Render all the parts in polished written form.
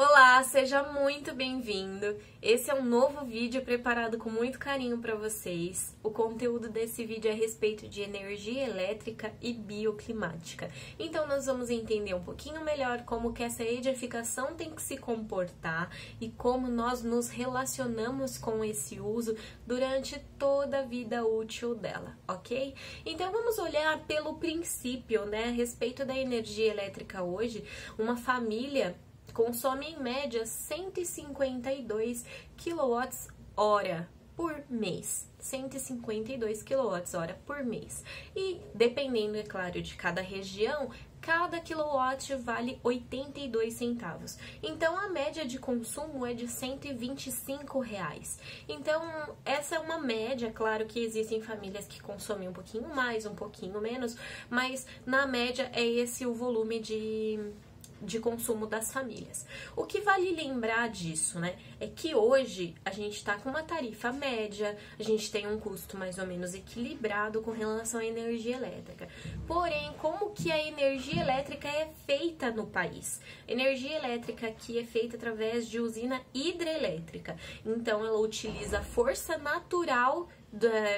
Olá, seja muito bem-vindo. Esse é um novo vídeo preparado com muito carinho para vocês. O conteúdo desse vídeo é a respeito de energia elétrica e bioclimática. Então nós vamos entender um pouquinho melhor como que essa edificação tem que se comportar e como nós nos relacionamos com esse uso durante toda a vida útil dela, ok? Então vamos olhar pelo princípio, né, a respeito da energia elétrica hoje. Uma família consome em média 152 kWh por mês. 152 kWh por mês. E dependendo, é claro, de cada região, cada quilowatt vale 82 centavos. Então a média de consumo é de R$125. Então essa é uma média, claro que existem famílias que consomem um pouquinho mais, um pouquinho menos, mas na média é esse o volume de consumo das famílias. O que vale lembrar disso, né, é que hoje a gente está com uma tarifa média, a gente tem um custo mais ou menos equilibrado com relação à energia elétrica. Porém, como que a energia elétrica é feita no país? A energia elétrica aqui é feita através de usina hidrelétrica. Então, ela utiliza a força natural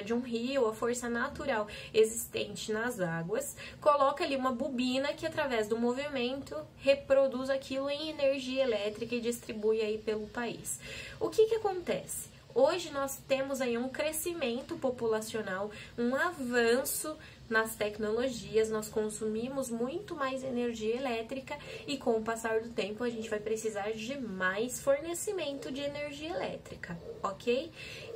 de um rio, a força natural existente nas águas, coloca ali uma bobina que através do movimento reproduz aquilo em energia elétrica e distribui aí pelo país. O que acontece? Hoje nós temos aí um crescimento populacional, um avanço nas tecnologias, nós consumimos muito mais energia elétrica e com o passar do tempo a gente vai precisar de mais fornecimento de energia elétrica, ok?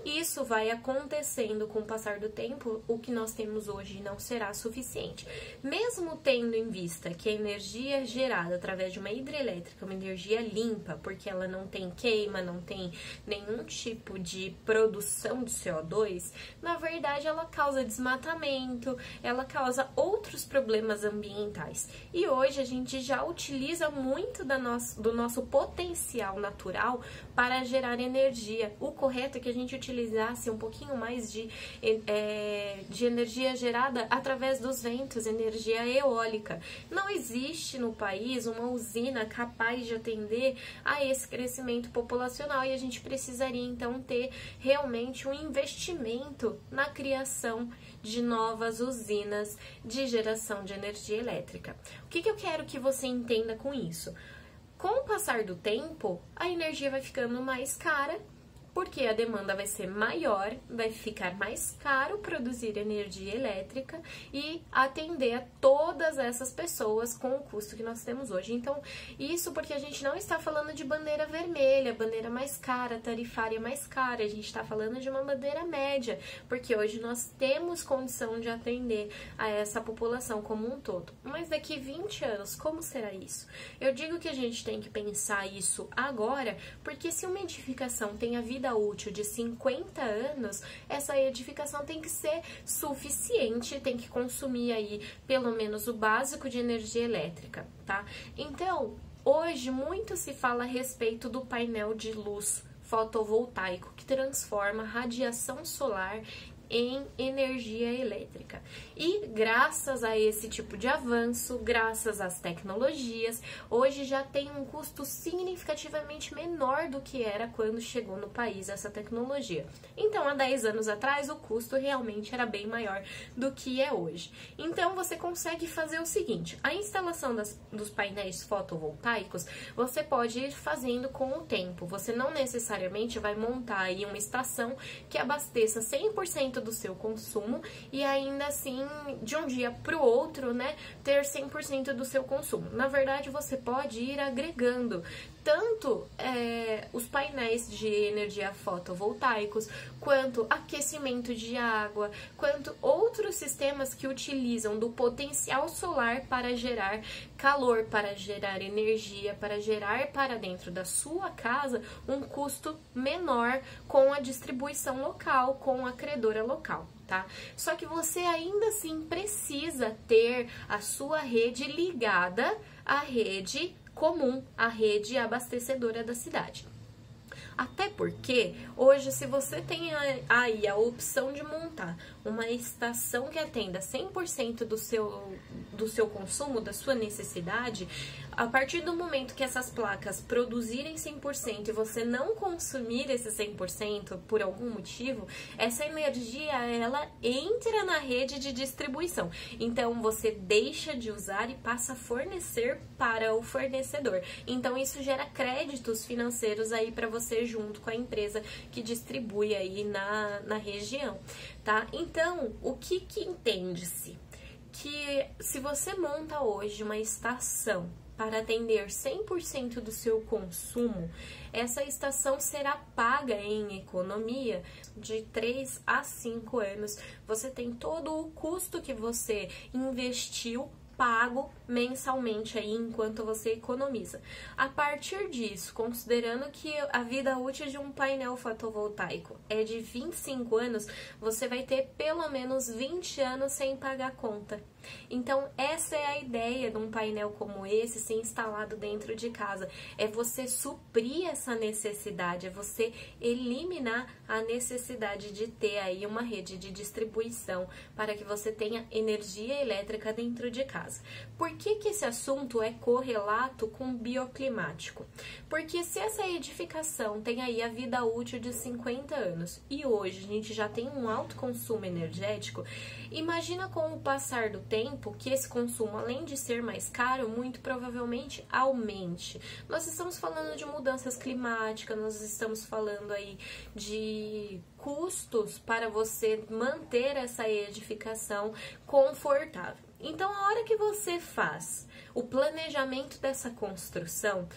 Isso vai acontecendo com o passar do tempo, o que nós temos hoje não será suficiente. Mesmo tendo em vista que a energia gerada através de uma hidrelétrica é uma energia limpa, porque ela não tem queima, não tem nenhum tipo de produção de CO2, na verdade ela causa desmatamento, ela causa outros problemas ambientais. E hoje a gente já utiliza muito do nosso potencial natural para gerar energia. O correto é que a gente utilizasse um pouquinho mais de energia gerada através dos ventos, energia eólica. Não existe no país uma usina capaz de atender a esse crescimento populacional e a gente precisaria então ter realmente um investimento na criação de novas usinas de geração de energia elétrica. O que eu quero que você entenda com isso? Com o passar do tempo, a energia vai ficando mais cara, porque a demanda vai ser maior, vai ficar mais caro produzir energia elétrica e atender a todas essas pessoas com o custo que nós temos hoje. Então, isso porque a gente não está falando de bandeira vermelha, bandeira mais cara, tarifária mais cara, a gente está falando de uma bandeira média, porque hoje nós temos condição de atender a essa população como um todo. Mas daqui 20 anos, como será isso? Eu digo que a gente tem que pensar isso agora, porque se uma edificação tem a vida útil de 50 anos, essa edificação tem que ser suficiente, tem que consumir aí pelo menos o básico de energia elétrica, tá? Então, hoje muito se fala a respeito do painel de luz fotovoltaico que transforma radiação solar em energia elétrica. E graças a esse tipo de avanço, graças às tecnologias, hoje já tem um custo significativamente menor do que era quando chegou no país essa tecnologia. Então, há 10 anos atrás, o custo realmente era bem maior do que é hoje. Então, você consegue fazer o seguinte, a instalação dos painéis fotovoltaicos, você pode ir fazendo com o tempo. Você não necessariamente vai montar aí uma estação que abasteça 100% do seu consumo e ainda assim, de um dia para o outro, né, ter 100% do seu consumo. Na verdade, você pode ir agregando tanto os painéis de energia fotovoltaicos, quanto aquecimento de água, quanto outros sistemas que utilizam do potencial solar para gerar calor, para gerar energia, para gerar para dentro da sua casa um custo menor com a distribuição local, com a credora local. Tá? Só que você ainda assim precisa ter a sua rede ligada à rede comum, à rede abastecedora da cidade. Até porque, hoje, se você tem aí a opção de montar uma estação que atenda 100% do seu consumo, da sua necessidade, A partir do momento que essas placas produzirem 100% e você não consumir esse 100% por algum motivo, essa energia, ela entra na rede de distribuição. Então, você deixa de usar e passa a fornecer para o fornecedor. Então, isso gera créditos financeiros aí para você junto com a empresa que distribui aí na região, tá? Então, o que entende-se? Que se você monta hoje uma estação para atender 100% do seu consumo, essa estação será paga em economia de 3 a 5 anos. Você tem todo o custo que você investiu pago mensalmente aí enquanto você economiza. A partir disso, considerando que a vida útil de um painel fotovoltaico é de 25 anos, você vai ter pelo menos 20 anos sem pagar conta. Então, essa é a ideia de um painel como esse ser instalado dentro de casa. É você suprir essa necessidade, é você eliminar a necessidade de ter aí uma rede de distribuição para que você tenha energia elétrica dentro de casa. Por que esse assunto é correlato com o bioclimático? Porque se essa edificação tem aí a vida útil de 50 anos e hoje a gente já tem um alto consumo energético, imagina com o passar do tempo que esse consumo, além de ser mais caro, muito provavelmente aumente. Nós estamos falando de mudanças climáticas, nós estamos falando aí de custos para você manter essa edificação confortável. Então, a hora que você faz o planejamento dessa construção,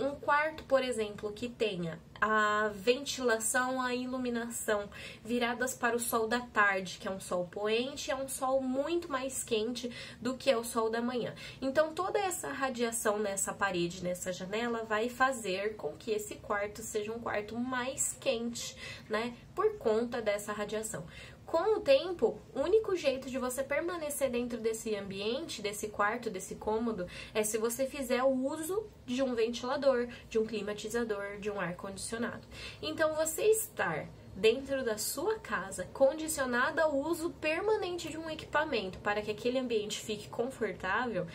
um quarto, por exemplo, que tenha a ventilação, a iluminação viradas para o sol da tarde, que é um sol poente, é um sol muito mais quente do que é o sol da manhã. Então, toda essa radiação nessa parede, nessa janela, vai fazer com que esse quarto seja um quarto mais quente, né? Por conta dessa radiação. Com o tempo, o único jeito de você permanecer dentro desse ambiente, desse quarto, desse cômodo, é se você fizer o uso de um ventilador, de um climatizador, de um ar-condicionado. Então, você estar dentro da sua casa, condicionada ao uso permanente de um equipamento para que aquele ambiente fique confortável,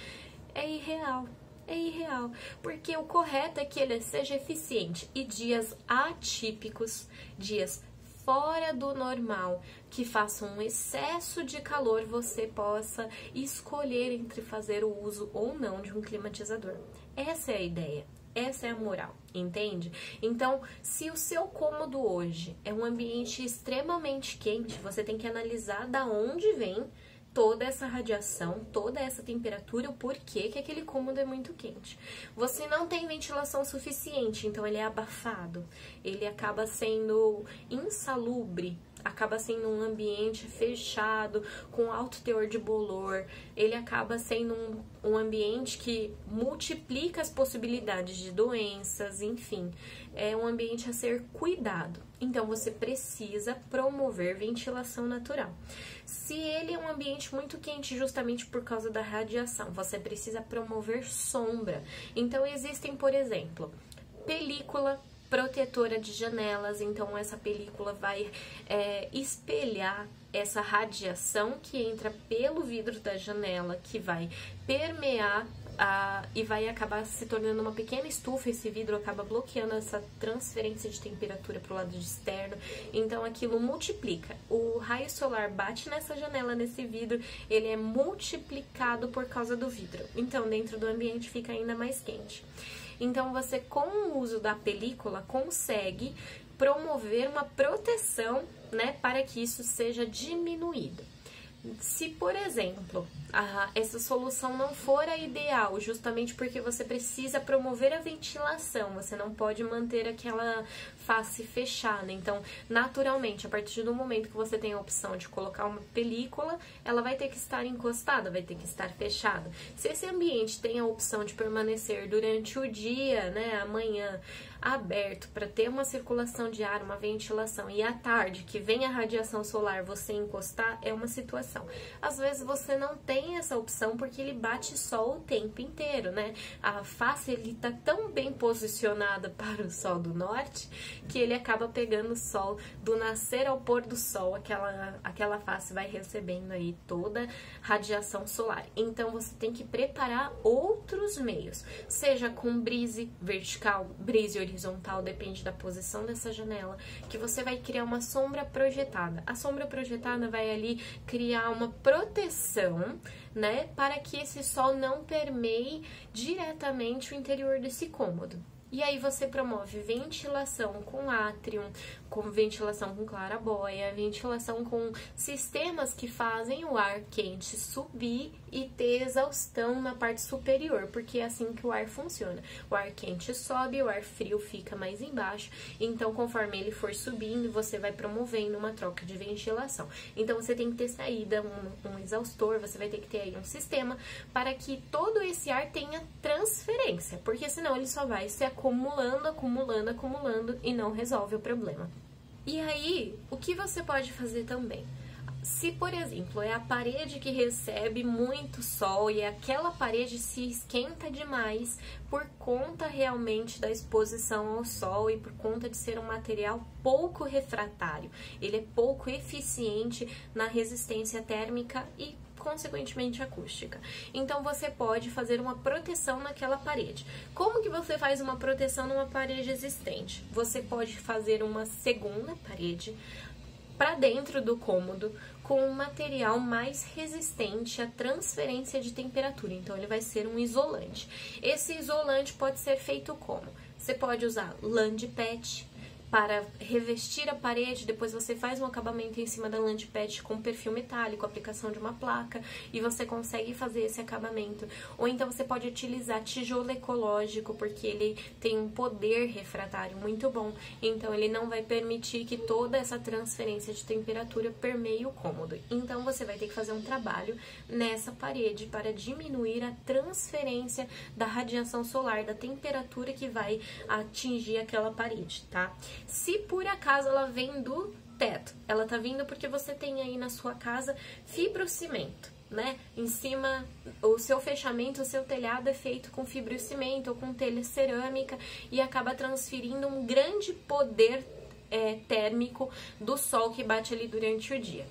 é irreal. É irreal, porque o correto é que ele seja eficiente e dias atípicos, dias fora do normal, que faça um excesso de calor, você possa escolher entre fazer o uso ou não de um climatizador. Essa é a ideia, essa é a moral, entende? Então, se o seu cômodo hoje é um ambiente extremamente quente, você tem que analisar da onde vem toda essa radiação, toda essa temperatura, o porquê que aquele cômodo é muito quente. Você não tem ventilação suficiente, então ele é abafado, ele acaba sendo insalubre, acaba sendo um ambiente fechado, com alto teor de bolor, ele acaba sendo um ambiente que multiplica as possibilidades de doenças, enfim, é um ambiente a ser cuidado. Então, você precisa promover ventilação natural. Se ele é um ambiente muito quente justamente por causa da radiação, você precisa promover sombra. Então, existem, por exemplo, película protetora de janelas, então essa película vai espelhar essa radiação que entra pelo vidro da janela, que vai permear e vai acabar se tornando uma pequena estufa. Esse vidro acaba bloqueando essa transferência de temperatura para o lado externo, então aquilo multiplica. O raio solar bate nessa janela, nesse vidro, ele é multiplicado por causa do vidro, então dentro do ambiente fica ainda mais quente. Então, você, com o uso da película, consegue promover uma proteção, né, para que isso seja diminuído. Se, por exemplo, essa solução não for a ideal, justamente porque você precisa promover a ventilação, você não pode manter aquela face fechada. Então, naturalmente, a partir do momento que você tem a opção de colocar uma película, ela vai ter que estar encostada, vai ter que estar fechada. Se esse ambiente tem a opção de permanecer durante o dia, né, amanhã, aberto para ter uma circulação de ar, uma ventilação, e à tarde que vem a radiação solar você encostar, é uma situação. Às vezes você não tem essa opção porque ele bate sol o tempo inteiro, né? A face ele tá tão bem posicionada para o sol do norte que ele acaba pegando o sol do nascer ao pôr do sol, aquela face vai recebendo aí toda radiação solar. Então você tem que preparar outros meios, seja com brise vertical, brise horizontal, depende da posição dessa janela, que você vai criar uma sombra projetada. A sombra projetada vai ali criar uma proteção, né, para que esse sol não permeie diretamente o interior desse cômodo. E aí você promove ventilação com átrium, com ventilação com clarabóia, ventilação com sistemas que fazem o ar quente subir e ter exaustão na parte superior, porque é assim que o ar funciona. O ar quente sobe, o ar frio fica mais embaixo, então conforme ele for subindo, você vai promovendo uma troca de ventilação. Então você tem que ter saída, um exaustor, você vai ter que ter aí um sistema para que todo esse ar tenha transferência, porque senão ele só vai se acumulando e não resolve o problema. E aí, o que você pode fazer também? Se, por exemplo, é a parede que recebe muito sol e aquela parede se esquenta demais por conta realmente da exposição ao sol e por conta de ser um material pouco refratário, ele é pouco eficiente na resistência térmica e consequentemente acústica. Então você pode fazer uma proteção naquela parede. Como que você faz uma proteção numa parede existente? Você pode fazer uma segunda parede para dentro do cômodo com um material mais resistente à transferência de temperatura. Então ele vai ser um isolante. Esse isolante pode ser feito como? Você pode usar lã de pet para revestir a parede, depois você faz um acabamento em cima da lã de pet com perfil metálico, aplicação de uma placa, e você consegue fazer esse acabamento. Ou então você pode utilizar tijolo ecológico, porque ele tem um poder refratário muito bom, então ele não vai permitir que toda essa transferência de temperatura permeie o cômodo. Então você vai ter que fazer um trabalho nessa parede para diminuir a transferência da radiação solar, da temperatura que vai atingir aquela parede, tá? Se por acaso ela vem do teto, ela tá vindo porque você tem aí na sua casa fibrocimento, né? Em cima, o seu fechamento, o seu telhado é feito com fibrocimento ou com telha cerâmica e acaba transferindo um grande poder térmico do sol que bate ali durante o dia.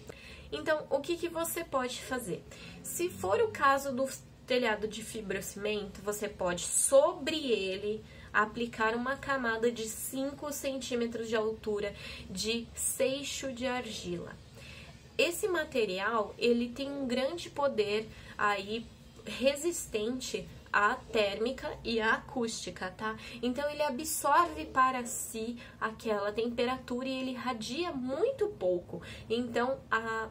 Então, o que você pode fazer? Se for o caso do telhado de fibrocimento, você pode sobre ele aplicar uma camada de 5 centímetros de altura de seixo de argila. Esse material, ele tem um grande poder aí resistente à térmica e à acústica, tá? Então ele absorve para si aquela temperatura e ele irradia muito pouco. Então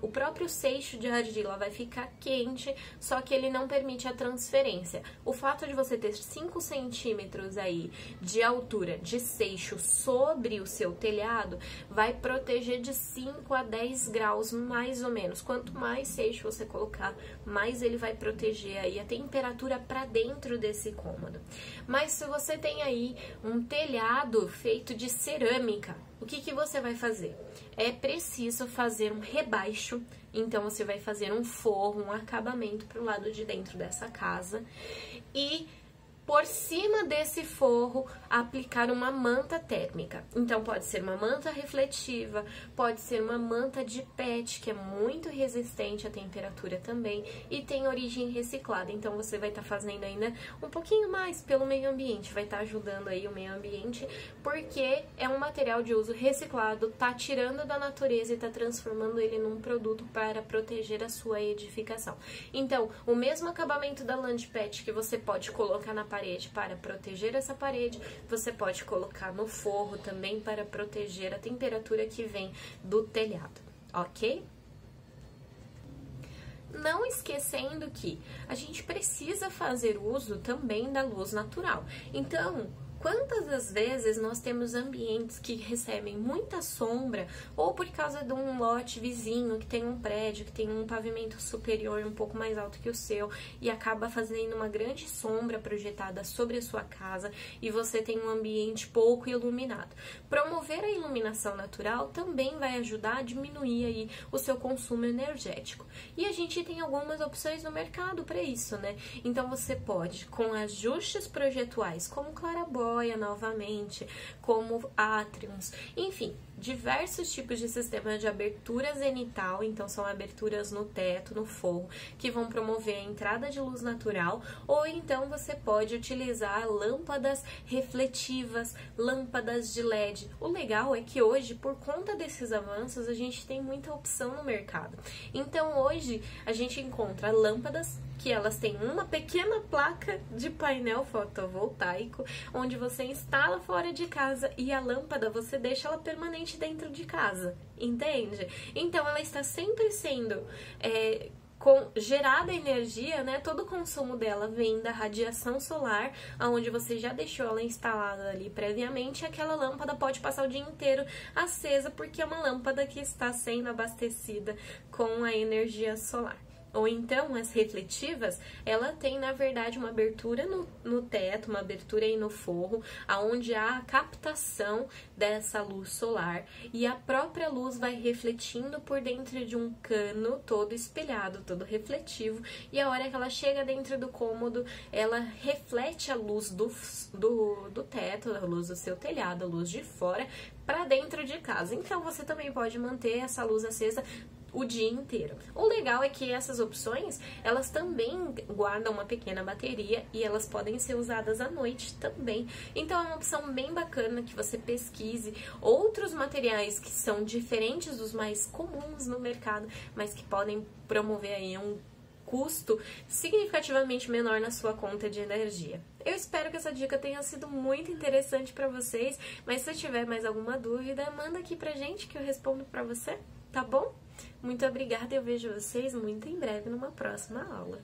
o próprio seixo de argila vai ficar quente, só que ele não permite a transferência. O fato de você ter 5 centímetros aí de altura de seixo sobre o seu telhado vai proteger de 5 a 10 graus mais ou menos. Quanto mais seixo você colocar, mais ele vai proteger aí a temperatura para dentro desse cômodo. Mas se você tem aí um telhado feito de cerâmica, o que você vai fazer? É preciso fazer um rebaixo, então você vai fazer um forro, um acabamento para o lado de dentro dessa casa e por cima desse forro aplicar uma manta térmica. Então pode ser uma manta refletiva, pode ser uma manta de PET, que é muito resistente à temperatura também e tem origem reciclada. Então você vai estar fazendo ainda um pouquinho mais pelo meio ambiente, vai estar ajudando aí o meio ambiente, porque é um material de uso reciclado, tá tirando da natureza e tá transformando ele num produto para proteger a sua edificação. Então, o mesmo acabamento da lã de PET que você pode colocar na parede para proteger essa parede, você pode colocar no forro também para proteger a temperatura que vem do telhado, ok? Não esquecendo que a gente precisa fazer uso também da luz natural. Então, Quantas das vezes nós temos ambientes que recebem muita sombra, ou por causa de um lote vizinho que tem um prédio, que tem um pavimento superior um pouco mais alto que o seu, e acaba fazendo uma grande sombra projetada sobre a sua casa, e você tem um ambiente pouco iluminado. Promover a iluminação natural também vai ajudar a diminuir aí o seu consumo energético. E a gente tem algumas opções no mercado para isso, né? Então você pode, com ajustes projetuais, como claraboia novamente, como átriums, enfim, diversos tipos de sistemas de abertura zenital, então são aberturas no teto, no forro, que vão promover a entrada de luz natural, ou então você pode utilizar lâmpadas refletivas, lâmpadas de LED. O legal é que hoje, por conta desses avanços, a gente tem muita opção no mercado. Então hoje a gente encontra lâmpadas que elas têm uma pequena placa de painel fotovoltaico, onde você instala fora de casa e a lâmpada você deixa ela permanente dentro de casa, entende? Então ela está sempre sendo gerada energia, né? Todo o consumo dela vem da radiação solar, onde você já deixou ela instalada ali previamente, e aquela lâmpada pode passar o dia inteiro acesa, porque é uma lâmpada que está sendo abastecida com a energia solar. Ou então, as refletivas, ela tem, na verdade, uma abertura no teto, uma abertura aí no forro, aonde há a captação dessa luz solar, e a própria luz vai refletindo por dentro de um cano todo espelhado, todo refletivo, e a hora que ela chega dentro do cômodo, ela reflete a luz do teto, a luz do seu telhado, a luz de fora, para dentro de casa. Então, você também pode manter essa luz acesa o dia inteiro. O legal é que essas opções, elas também guardam uma pequena bateria e elas podem ser usadas à noite também. Então é uma opção bem bacana que você pesquise outros materiais que são diferentes dos mais comuns no mercado, mas que podem promover aí um custo significativamente menor na sua conta de energia. Eu espero que essa dica tenha sido muito interessante para vocês, mas se tiver mais alguma dúvida, manda aqui pra gente que eu respondo pra você, tá bom? Muito obrigada e eu vejo vocês muito em breve numa próxima aula.